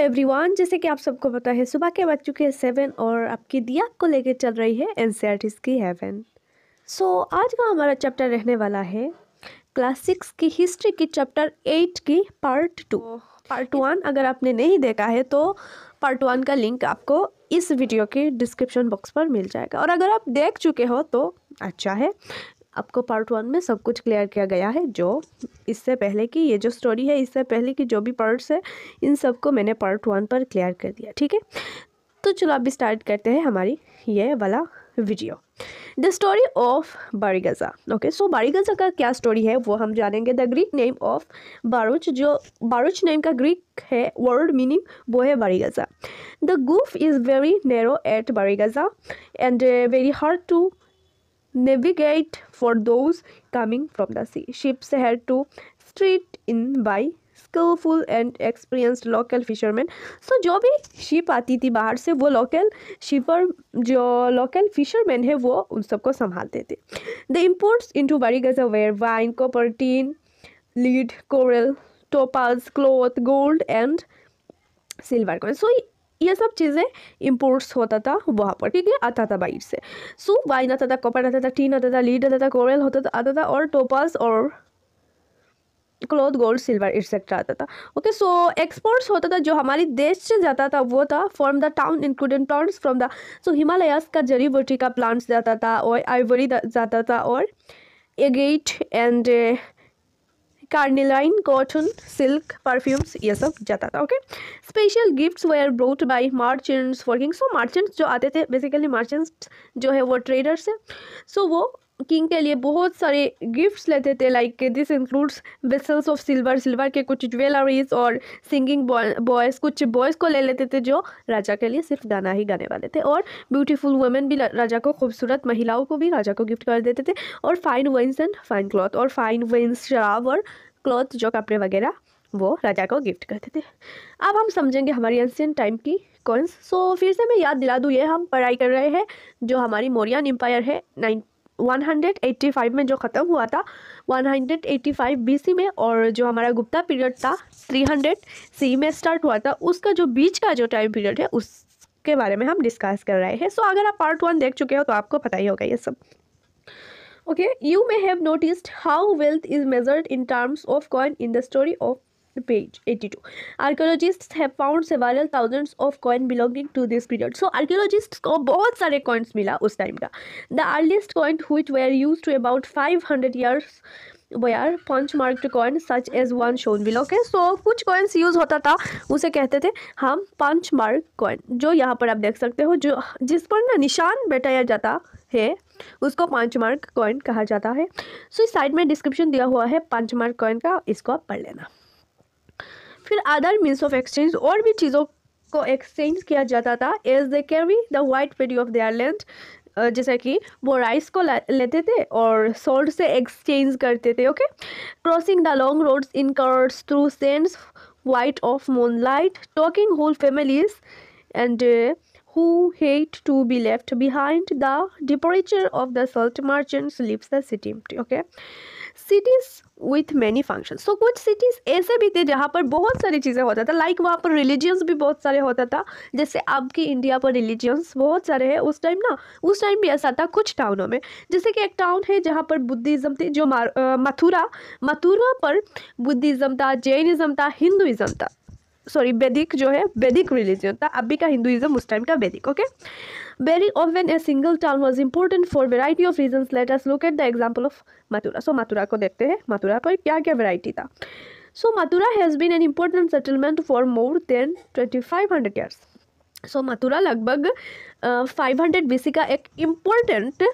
Everyone, जैसे कि आप सबको पता है सुबह के बज चुके हैं 7 और आपकी दिया को लेकर चल रही है एनसीईआरटी की हेवन। आज का हमारा चैप्टर रहने वाला है क्लास 6 की हिस्ट्री की चैप्टर 8 की पार्ट 2। पार्ट 1 अगर आपने नहीं देखा है तो पार्ट 1 का लिंक आपको इस वीडियो के डिस्क्रिप्शन बॉक्स पर मिल जाएगा, और अगर आप देख चुके हो तो अच्छा है, आपको पार्ट 1 में सब कुछ क्लियर किया गया है। जो इससे पहले की ये जो स्टोरी है, इससे पहले की जो भी पार्ट्स है, इन सबको मैंने पार्ट 1 पर क्लियर कर दिया। ठीक है, तो चलो अभी स्टार्ट करते हैं हमारी ये वाला video. The story of Barygaza. Okay, so Barygaza का क्या स्टोरी है वो हम जानेंगे। The Greek name of Bharuch, जो बारूच नेम का ग्रीक है वर्ड मीनिंग वो है Barygaza. The gulf is very narrow at Barygaza and very hard to navigate for those coming from the sea. Ships had to street in by skillful and experienced local fishermen. So जो भी ship आती थी बाहर से, वो local fisherman है वो उन सबको संभालते थे। The imports into बारीगज़ा were wine, copper, tin, lead, coral, topaz, cloth, gold and silver coin. So ये सब चीज़ें इम्पोर्ट्स होता था वहाँ पर, ठीक है, आता था बाहर से। सो वाइन आता था, कॉपर आता था, टीन आता था, लीड आता था, कोरल आता था और टोपास और क्लॉथ, गोल्ड, सिल्वर एक्सेट्रा आता था। ओके, सो एक्सपोर्ट्स होता था जो हमारी देश से जाता था वो था from the town including plants from the, so Himalayas का जड़ी बूटी का प्लांट्स जाता था और आइवरी जाता था और agate and carnelian, cotton, silk, perfumes ये सब जाता था। Okay, special gifts were brought by merchants for king. So merchants जो आते थे, बेसिकली मर्चेंट्स जो है वो ट्रेडर्स है। सो वो किंग के लिए बहुत सारे गिफ्ट्स लेते थे, like this includes vessels of silver, silver के कुछ ज्वेलरीज और सिंगिंग बॉयज़, कुछ बॉयज़ को ले लेते थे जो राजा के लिए सिर्फ गाना ही गाने वाले थे, और ब्यूटीफुल वुमेन भी, राजा को खूबसूरत महिलाओं को भी राजा को गिफ्ट कर देते थे, और fine wines and fine cloth, और फाइन वाइन्स शराब और क्लॉथ जो कपड़े वगैरह वो राजा को गिफ्ट करते थे। अब हम समझेंगे हमारी एंशिएंट टाइम की कॉइन्स। सो फिर से मैं याद दिला दूँ, ये हम पढ़ाई कर रहे हैं जो हमारी मौर्यन एम्पायर है 185 में जो ख़त्म हुआ था 185 BC में, और जो हमारा गुप्ता पीरियड था 300 CE में स्टार्ट हुआ था, उसका जो बीच का जो टाइम पीरियड है उसके बारे में हम डिस्कस कर रहे हैं। सो अगर आप पार्ट 1 देख चुके हो तो आपको पता ही होगा ये सब। Okay, you may have noticed how wealth is measured in terms of coin in the story of page 82. Archaeologists have found several thousands of coin belonging to this period. So archaeologists को बहुत सारे coins मिला उस time का। The earliest coins which were used to about 500 years were punch marked coin such as one shown below. Okay, so कुछ coins use होता था, उसे कहते थे हम punch mark coin, जो यहाँ पर आप देख सकते हो, जो जिस पर ना निशान बैठाया जाता है उसको पंच मार्क कॉइन कहा जाता है। सो इस साइड में डिस्क्रिप्शन दिया हुआ है पंच मार्क कॉइन का, इसको आप पढ़ लेना। फिर अदर मीन्स ऑफ एक्सचेंज, और भी चीज़ों को एक्सचेंज किया जाता था as they carry the white paddy of their land. जैसे कि वो राइस को लेते थे और सोल्ड से एक्सचेंज करते थे। Okay, crossing the long roads in cars through sands white of moonlight, talking whole families and who hate to be left behind. The departure of the salt merchants leaves the city empty. Okay, cities with many functions. So कुछ cities ऐसे भी थे जहाँ पर बहुत सारी चीज़ें होता था, लाइक वहाँ पर रिलीजियंस भी बहुत सारे होता था, जैसे आपकी इंडिया पर रिलीजियंस बहुत सारे हैं उस टाइम ना। उस टाइम भी ऐसा था कुछ टाउनों में, जैसे कि एक टाउन है जहाँ पर बुद्धिज़्म थी, जो मथुरा पर बुद्धिज़्म था, जैनिज़्म था, हिंदुइज़्म था, सॉरी वैदिक जो है वैदिक रिलीजन था, अभी का हिंदुइज्म उस टाइम का वैदिक। Okay, very often a single town was important for variety of reasons. Let us look at the example of Mathura. So Mathura को देखते हैं, मथुरा पर क्या क्या वैरायटी था। So Mathura has been an important settlement for more than 2500 years. So Mathura लगभग 500 BC का एक important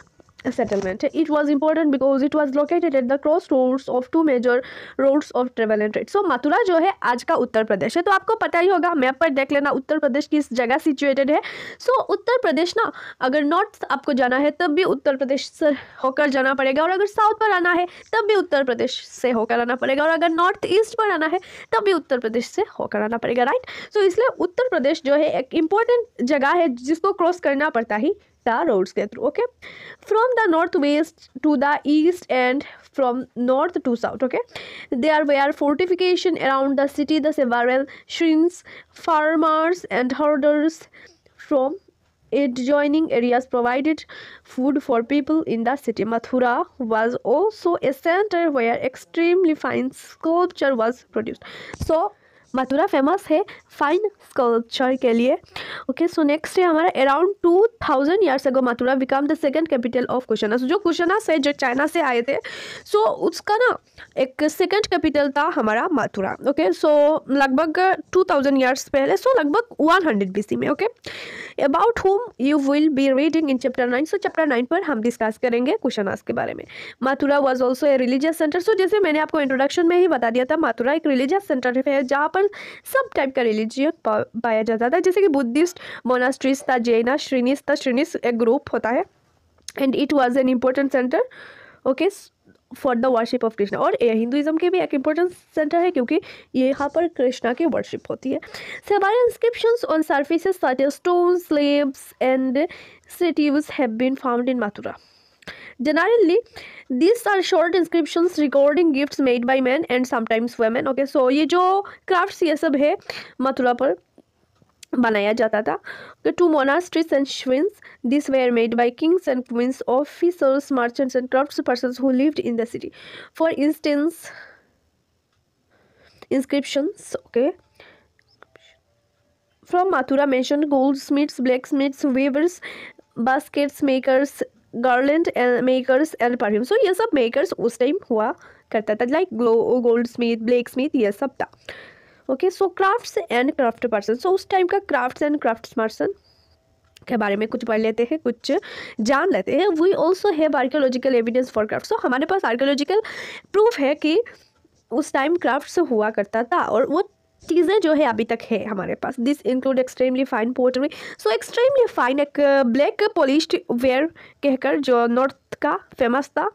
settlement. It was important because it was located at the crossroads of two major roads of travel and trade. So Mathura जो है आज का उत्तर प्रदेश है, तो आपको पता ही होगा, मैप पर देख लेना उत्तर प्रदेश किस जगह सिचुएटेड है। सो उत्तर प्रदेश ना, अगर नॉर्थ आपको जाना है तब भी उत्तर प्रदेश से होकर जाना पड़ेगा, और अगर साउथ पर आना है तब भी उत्तर प्रदेश से होकर आना पड़ेगा, और अगर नॉर्थ ईस्ट पर आना है तब भी उत्तर प्रदेश से होकर आना पड़ेगा, राइट। सो इसलिए उत्तर प्रदेश जो है एक इम्पोर्टेंट जगह है जिसको क्रॉस करना पड़ता ही द रोड्स के through. Okay, from the north west to the east and from north to south. Okay, there were fortification around the city. The several shrines, farmers and herders from adjoining areas provided food for people in the city. Mathura was also a center where extremely fine sculpture was produced. So Mathura famous है fine sculpture के लिए. ओके, so next है हमारा around 2000 years ago Mathura become the second capital of Kushanas. जो कुशानस है जो China से आए थे, सो उसका ना एक सेकंड कैपिटल था हमारा मथुरा. ओके, सो लगभग 2000 ईयर्स पहले, सो लगभग 100 BC में. Okay, about whom you will be reading in chapter 9. So chapter 9 पर हम डिस्कस करेंगे कुशानस के बारे में. Mathura was also a religious centre. So जैसे मैंने आपको इंट्रोडक्शन में ही बता दिया था, मथुरा एक रिलीजियस सेंटर है जहाँ पर सब टाइप का रिलीजियन पाया जाता था. जैसे कि बुद्धिस्ट मोनास्ट्रीज था, जैना श्रीनिस था. श्रीनिस एक ग्रुप होता है and it was an important centre. Okay, for the worship of Krishna. और हिंदुइज्म के भी एक इम्पोर्टेंट सेंटर है क्योंकि यहाँ पर कृष्णा की वर्शिप होती है. Several inscriptions on surfaces such as stone slabs and statues have been found in Mathura. Generally, these are short inscriptions recording gifts made by men and sometimes women. Okay, so ये जो crafts ये सब है मथुरा पर बनाया जाता था. The two monasteries and shrines, these were made by kings and queens, officers, merchants and craftspersons who lived in the city. For instance, inscriptions, okay, from Mathura mentioned goldsmiths, blacksmiths, weavers, baskets makers, garland makers and perfume. So ये सब makers उस time हुआ करता था, like goldsmith, blacksmith, ये सब था. Okay, so crafts and craft person. So उस टाइम का क्राफ्ट्स एंड क्राफ्ट पर्सन के बारे में कुछ पढ़ लेते हैं, कुछ जान लेते हैं. We also have archaeological evidence for craft. So हमारे पास आर्कियोलॉजिकल प्रूफ है कि उस टाइम क्राफ्ट्स हुआ करता था और वो चीज़ें जो है अभी तक है हमारे पास. This include extremely fine pottery. So extremely fine एक ब्लैक पॉलिश्ड वेयर कहकर जो नॉर्थ का फेमस था,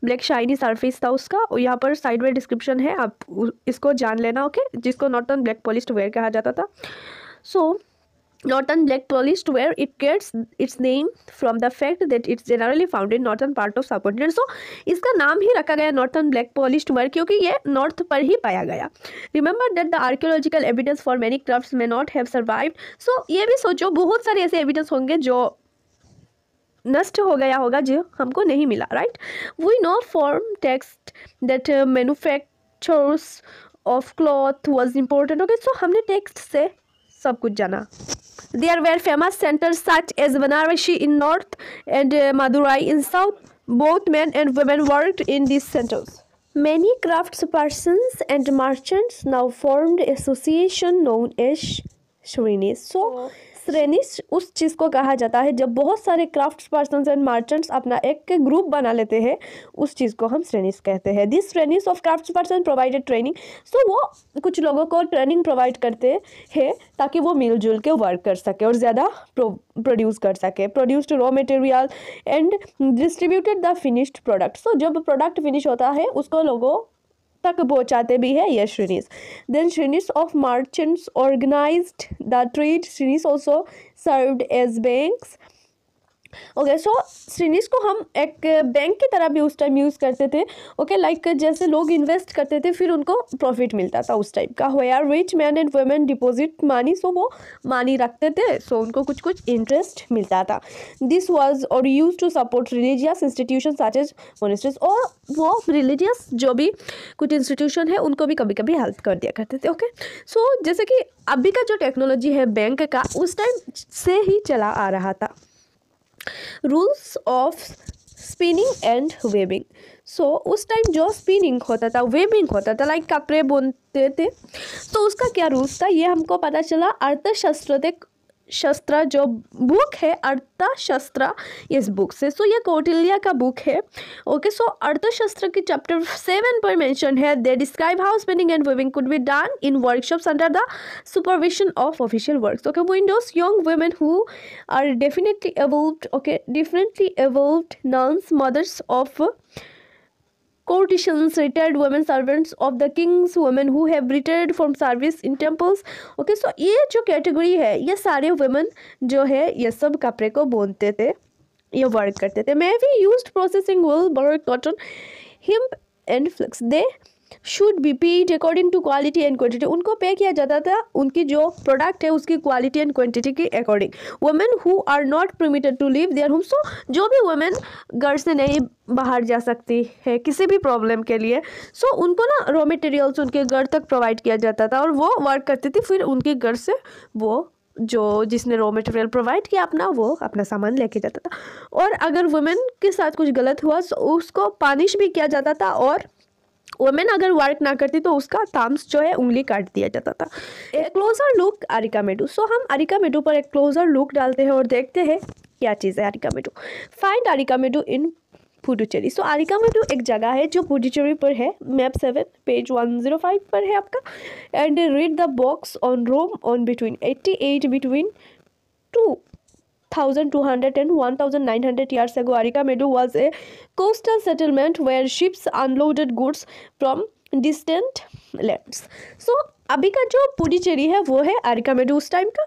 ब्लैक शाइनी सरफेस था उसका. और यहाँ पर साइड में डिस्क्रिप्शन है, आप इसको जान लेना. ओके, जिसको नॉर्थन ब्लैक पॉलिश्ड वेयर कहा जाता था. सो northern black polished ware, it gets its name from the fact that it's generally found in northern part of subcontinent. So इसका नाम ही रखा गया northern black polished ware क्योंकि ये नॉर्थ पर ही पाया गया. Remember that the archaeological evidence for many crafts may not have survived. So ये भी सोचो बहुत सारे ऐसे एविडेंस होंगे जो नष्ट हो गया होगा, जो हमको नहीं मिला. Right, we know from text that manufacturers of cloth was important. Okay, so हमने टेक्स्ट से सब कुछ जाना. There were famous centers such as Banarasi in north and Madurai in south. Both men and women worked in these centers. Many craftspersons and merchants now formed association known as Shrinis. So श्रेनिस उस चीज़ को कहा जाता है जब बहुत सारे crafts persons and merchants अपना एक ग्रुप बना लेते हैं, उस चीज़ को हम श्रेनिस कहते हैं. This shrenis of crafts person provided training. So वो कुछ लोगों को ट्रेनिंग प्रोवाइड करते हैं ताकि वो मिलजुल के वर्क कर सके और ज़्यादा प्रोड्यूस कर सके. Produced raw material and distributed the finished product. So जब प्रोडक्ट फिनिश होता है उसको लोगों तक पहुँचाते भी है ये shrenis. Then shrenis of merchants organised the trade. Shrenis also served as banks. Okay, so shrenis को हम एक बैंक की तरह भी उस टाइम यूज़ करते थे. ओके, लाइक जैसे लोग इन्वेस्ट करते थे फिर उनको प्रॉफिट मिलता था उस टाइप का. Where rich man and women deposit money. So वो मनी रखते थे, सो उनको कुछ कुछ इंटरेस्ट मिलता था. दिस वाज और use to support religious institution such as monasteries. और वो रिलीजियस जो भी कुछ इंस्टीट्यूशन है उनको भी कभी कभी हेल्प कर दिया करते थे. ओके, सो जैसे कि अभी का जो टेक्नोलॉजी है बैंक का, उस टाइम से ही चला आ रहा था. Rules of spinning and weaving. So उस टाइम जो स्पिनिंग होता था, वेविंग होता था, लाइक कपड़े बुनते थे, तो उसका क्या रूल्स था ये हमको पता चला अर्थशास्त्र जो बुक है, अर्थशास्त्र इस बुक से. सो ये कौटिल्य का बुक है. ओके, सो अर्थशास्त्र की चैप्टर 7 पर मेंशन है. They describe how spinning and weaving could be done in workshops under the supervision of official works. Okay, widows young women who are definitely evolved, okay, differently evolved nuns, mothers of courtesans, retired women servants of the kings, women who have retired from service in temples. Okay, so ये जो category है ये सारे women जो है ये सब कपड़े को बुनते थे ये वर्क करते थे। May be used processing wool, bird, cotton, hemp and flax. They should be paid according to quality and quantity. उनको पे किया जाता था उनकी जो प्रोडक्ट है उसकी क्वालिटी एंड क्वांटिटी के according. Women who are not permitted to leave their home, so जो भी वुमेन घर से नहीं बाहर जा सकती है किसी भी प्रॉब्लम के लिए, सो उनको ना रॉ मटेरियल्स उनके घर तक प्रोवाइड किया जाता था और वो वर्क करती थी। फिर उनके घर से वो जो जिसने रॉ मटेरियल प्रोवाइड किया अपना, वो अपना सामान लेके जाता था। और अगर वुमेन के साथ कुछ गलत हुआ तो उसको पनिश भी किया जाता था, और वुमेन अगर वर्क ना करती तो उसका थम्स जो है उंगली काट दिया जाता था। एक क्लोजर लुक अरिकामेडू। सो हम अरिकामेडू पर एक क्लोजर लुक डालते हैं और देखते हैं क्या चीज़ है अरिकामेडू। फाइंड अरिकामेडू इन पुडुचेरी। सो अरिकामेडू एक जगह है जो पुडुचेरी पर है। मैप 7 पेज 105 पर है आपका। And read the box on Rome on between 88 between 2,200 and 1,900 years ago. Arikamedu was a coastal settlement where ships unloaded goods from distant lands. So अभी का जो पुडुचेरी है वो है अरिकामेडू उस टाइम का।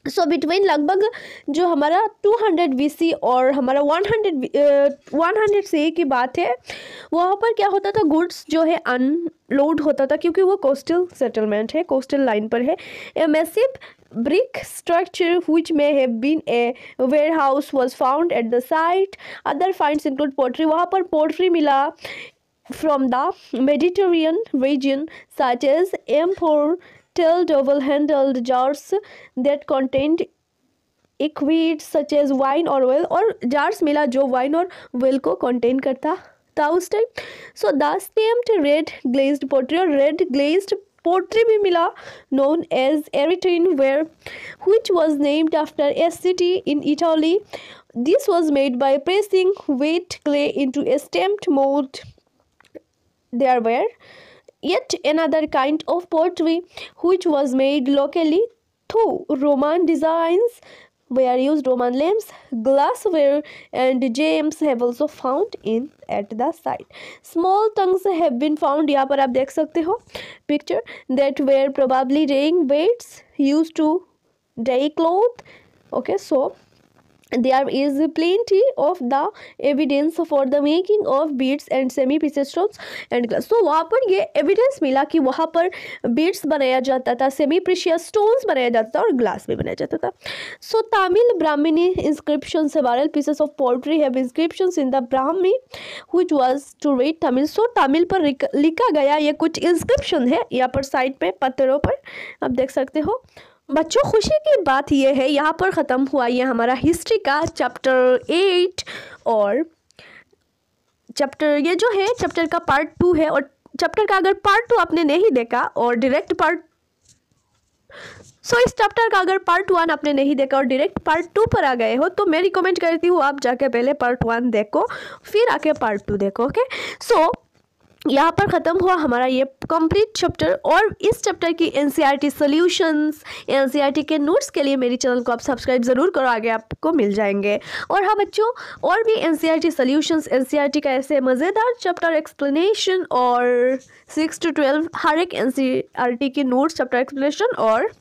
सो बिटवीन लगभग जो हमारा 200 BC और हमारा 100 CE की बात है, वहाँ पर क्या होता था, गुड्स जो है अनलोड होता था क्योंकि वो कोस्टल सेटलमेंट है, कोस्टल लाइन पर है। A massive brick structure which may have been a warehouse was found at the site. Other finds include pottery. वहाँ पर पोट्री मिला from the Mediterranean region such as amphor, double-handled jars that contained liquids such as wine or oil, और jars मिला जो wine और oil को contain करता था उस time. So the stamped red glazed pottery और red glazed pottery भी मिला known as Erythrin, which was named after a city in Italy. This was made by pressing wet clay into a stamped mold. There were yet another kind of pottery which was made locally through Roman designs were used. Roman lamps, glassware and gems have also found at the site. Small tongues have been found, यहाँ पर आप देख सकते हो picture, that were probably ring weights used to dye cloth. Okay, so there is plenty of the evidence for the making of beads and semi-precious stones and glass. So वहाँ पर ये evidence मिला कि वहाँ पर beads बनाया जाता था, semi precious stones बनाया जाता था और glass भी बनाया जाता था. So Tamil Brahmini inscriptions, several pieces of pottery have inscriptions in the Brahmi which was to read Tamil. So Tamil पर लिखा गया ये कुछ inscription है यहाँ पर साइड पे पत्थरों पर आप देख सकते हो. बच्चों खुशी की बात यह है यहाँ पर ख़त्म हुआ ये हमारा हिस्ट्री का चैप्टर 8 और चैप्टर ये जो है चैप्टर का पार्ट 2 है. और चैप्टर का अगर पार्ट 2 आपने नहीं देखा और डायरेक्ट पार्ट इस चैप्टर का अगर पार्ट 1 आपने नहीं देखा और डायरेक्ट पार्ट 2 पर आ गए हो तो मैं रिकमेंड करती हूँ आप जाके पहले पार्ट 1 देखो फिर आके पार्ट 2 देखो. ओके, सो यहाँ पर ख़त्म हुआ हमारा ये कंप्लीट चैप्टर. और इस चैप्टर की एनसीईआरटी सॉल्यूशंस, एनसीईआरटी के नोट्स के लिए मेरे चैनल को आप सब्सक्राइब ज़रूर करो, आगे आपको मिल जाएंगे. और हाँ बच्चों, और भी एनसीईआरटी सॉल्यूशंस, एनसीईआरटी का ऐसे मज़ेदार चैप्टर एक्सप्लेनेशन और 6 to 12 हर एक एनसीईआरटी के नोट्स, चैप्टर एक्सप्लेनेशन और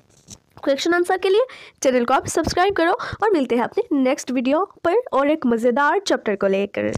क्वेश्चन आंसर के लिए चैनल को आप सब्सक्राइब करो. और मिलते हैं अपने नेक्स्ट वीडियो पर और एक मज़ेदार चैप्टर को लेकर.